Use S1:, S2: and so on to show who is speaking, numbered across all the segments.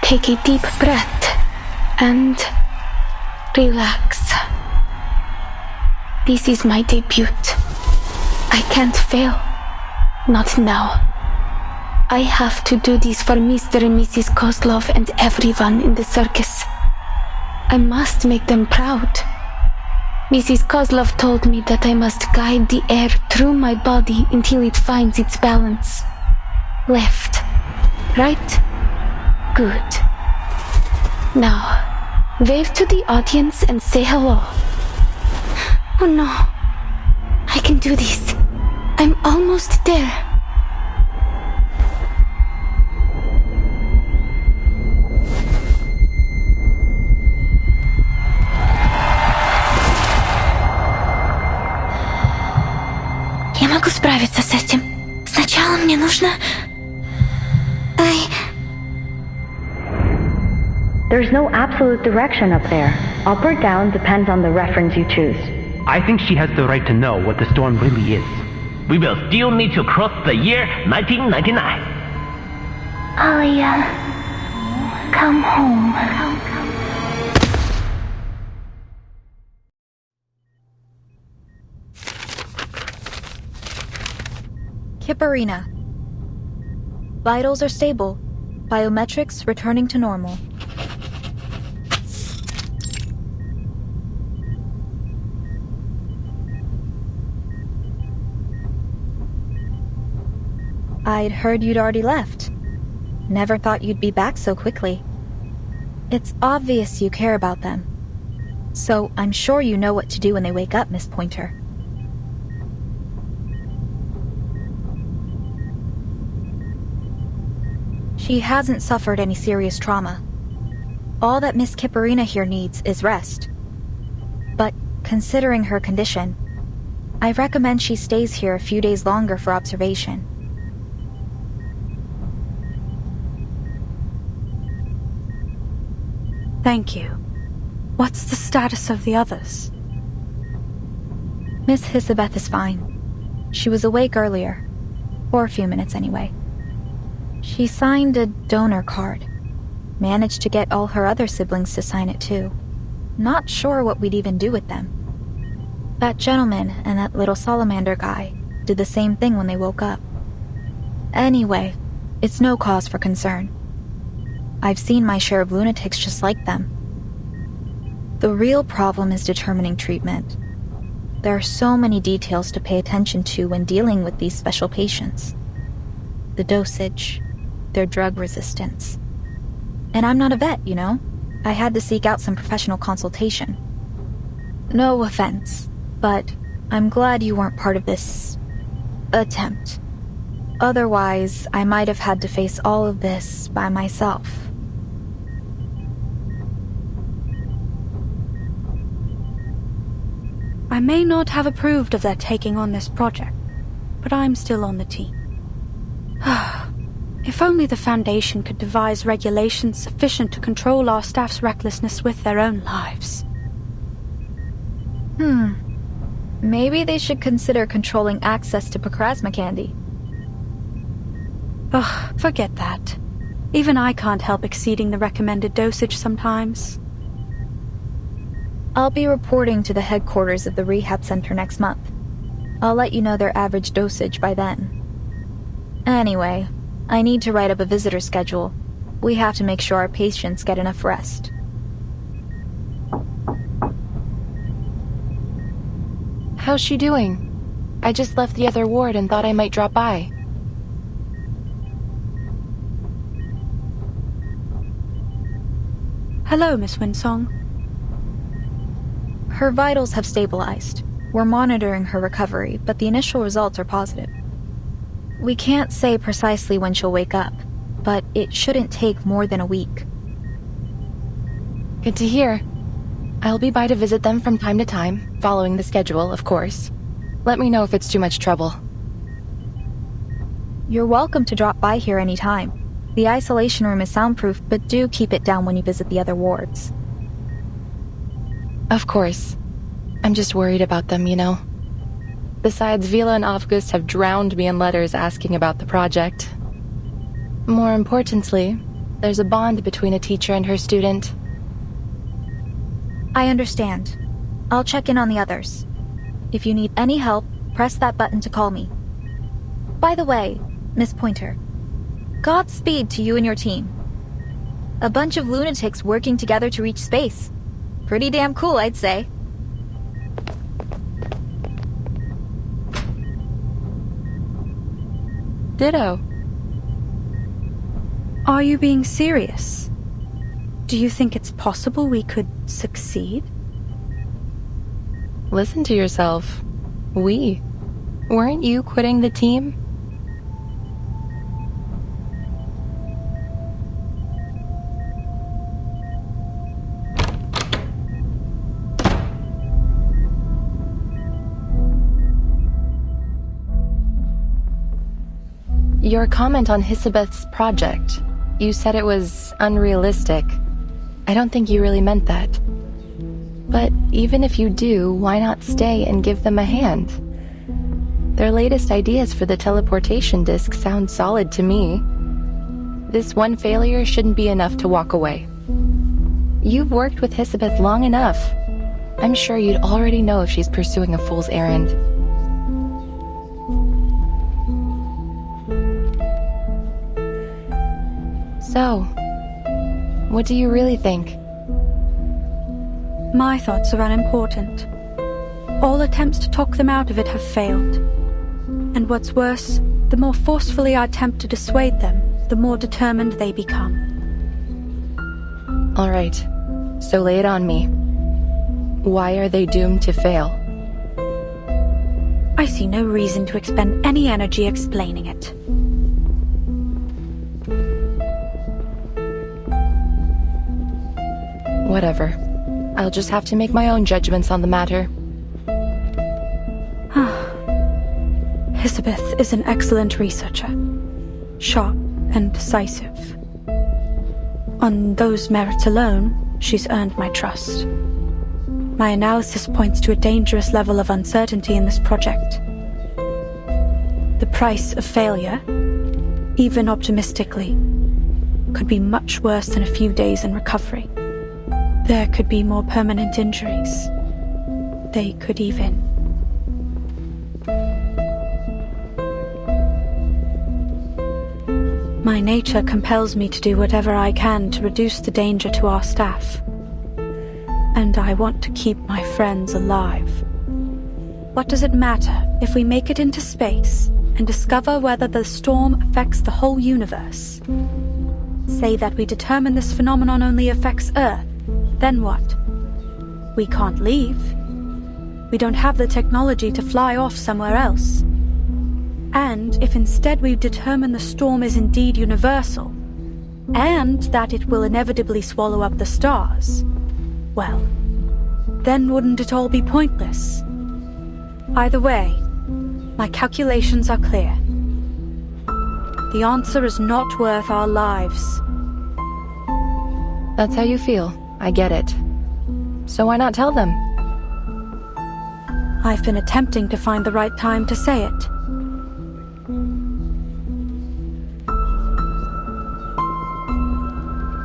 S1: Take a deep breath and relax. This is my debut. I can't fail. Not now. I have to do this for Mr. and Mrs. Kozlov and everyone in the circus. I must make them proud. Mrs. Kozlov told me that I must guide the air through my body until it finds its balance. Left. Right. Good. Now, wave to the audience and say hello. Oh no. I can do this. I'm almost there. Я могу справиться с этим. Сначала мне нужно...
S2: There's no absolute direction up there. Up or down depends on the reference you choose.
S3: I think she has the right to know what the storm really is.
S4: We will still need to cross the year 1999.
S1: Alia, come home.
S5: Kiparina. Vitals are stable. Biometrics returning to normal. I'd heard you'd already left. Never thought you'd be back so quickly. It's obvious you care about them. So I'm sure you know what to do when they wake up, Miss Pointer. She hasn't suffered any serious trauma. All that Miss Kiparina here needs is rest. But considering her condition, I recommend she stays here a few days longer for observation.
S6: Thank you. What's the status of the others?
S5: Miss Hisabeth is fine. She was awake earlier. For a few minutes anyway. She signed a donor card. Managed to get all her other siblings to sign it too. Not sure what we'd even do with them. That gentleman and that little salamander guy did the same thing when they woke up. Anyway, it's no cause for concern. I've seen my share of lunatics just like them. The real problem is determining treatment. There are so many details to pay attention to when dealing with these special patients. The dosage, their drug resistance. And I'm not a vet, you know? I had to seek out some professional consultation. No offense, but I'm glad you weren't part of this attempt. Otherwise, I might have had to face all of this by myself.
S6: I may not have approved of their taking on this project, but I'm still on the team. If only the Foundation could devise regulations sufficient to control our staff's recklessness with their own lives.
S5: Maybe they should consider controlling access to Pokrasma candy.
S6: Ugh, forget that. Even I can't help exceeding the recommended dosage sometimes.
S5: I'll be reporting to the headquarters of the rehab center next month. I'll let you know their average dosage by then. Anyway, I need to write up a visitor schedule. We have to make sure our patients get enough rest.
S7: How's she doing? I just left the other ward and thought I might drop by.
S6: Hello, Miss Winsong.
S5: Her vitals have stabilized. We're monitoring her recovery, but the initial results are positive. We can't say precisely when she'll wake up, but it shouldn't take more than a week.
S7: Good to hear. I'll be by to visit them from time to time, following the schedule, of course. Let me know if it's too much trouble.
S5: You're welcome to drop by here anytime. The isolation room is soundproof, but do keep it down when you visit the other wards.
S7: Of course. I'm just worried about them, you know. Besides, Vila and Avgust have drowned me in letters asking about the project. More importantly, There's a bond between a teacher and her student.
S5: I understand. I'll check in on the others. If you need any help, press that button to call me. By the way, Miss Pointer, Godspeed to you and your team. A bunch of lunatics working together to reach space. Pretty damn cool, I'd say.
S7: Ditto.
S6: Are you being serious? Do you think it's possible we could succeed?
S7: Listen to yourself. We. Weren't you quitting the team? Your comment on Hisabeth's project. You said it was unrealistic. I don't think you really meant that. But even if you do, why not stay and give them a hand? Their latest ideas for the teleportation disk sound solid to me. This one failure shouldn't be enough to walk away. You've worked with Hisabeth long enough. I'm sure you'd already know if she's pursuing a fool's errand. So, what do you really think?
S6: My thoughts are unimportant. All attempts to talk them out of it have failed. And what's worse, the more forcefully I attempt to dissuade them, the more determined they become.
S7: All right, so lay it on me. Why are they doomed to fail?
S6: I see no reason to expend any energy explaining it.
S7: Whatever. I'll just have to make my own judgments on the matter.
S6: Hisabeth is an excellent researcher. Sharp and decisive. On those merits alone, she's earned my trust. My analysis points to a dangerous level of uncertainty in this project. The price of failure, even optimistically, could be much worse than a few days in recovery. There could be more permanent injuries. They could even... My nature compels me to do whatever I can to reduce the danger to our staff. And I want to keep my friends alive. What does it matter if we make it into space and discover whether the storm affects the whole universe? Say that we determine this phenomenon only affects Earth. Then what? We can't leave. We don't have the technology to fly off somewhere else. And if instead we determine the storm is indeed universal, and that it will inevitably swallow up the stars, well, then wouldn't it all be pointless? Either way, my calculations are clear. The answer is not worth our lives.
S7: That's how you feel. I get it. So why not tell them?
S6: I've been attempting to find the right time to say it.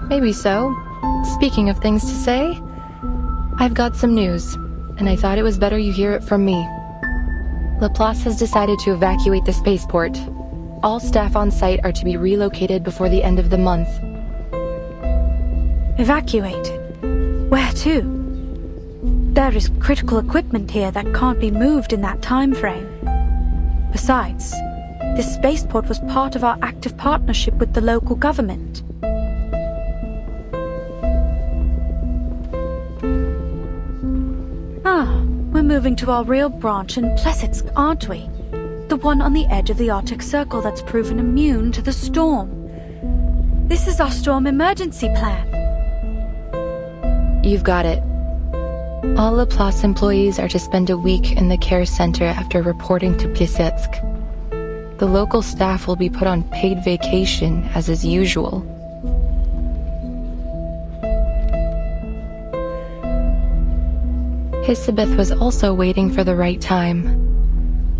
S7: Maybe so. Speaking of things to say, I've got some news, and I thought it was better you hear it from me. Laplace has decided to evacuate the spaceport. All staff on site are to be relocated before the end of the month.
S6: Evacuated? Where to? There is critical equipment here that can't be moved in that time frame. Besides, this spaceport was part of our active partnership with the local government. We're moving to our real branch in Plesetsk, aren't we? The one on the edge of the Arctic Circle that's proven immune to the storm. This is our storm emergency plan.
S7: You've got it. All Laplace employees are to spend a week in the care center after reporting to Plesetsk. The local staff will be put on paid vacation, as is usual. Hisabeth was also waiting for the right time.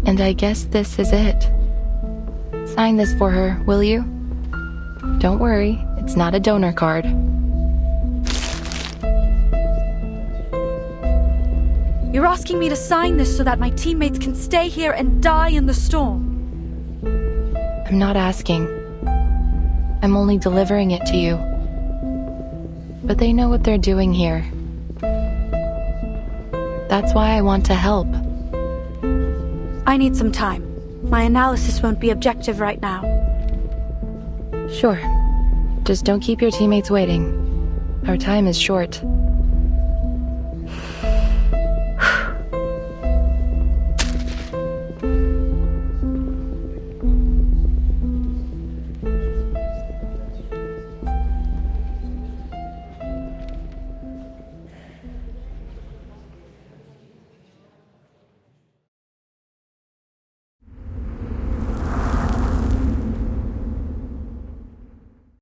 S7: And I guess this is it. Sign this for her, will you? Don't worry, it's It's not a donor card.
S6: You're asking me to sign this so that my teammates can stay here and die in the storm.
S7: I'm not asking. I'm only delivering it to you. But they know what they're doing here. That's why I want to help.
S6: I need some time. My analysis won't be objective right now.
S7: Sure. Just don't keep your teammates waiting. Our time is short.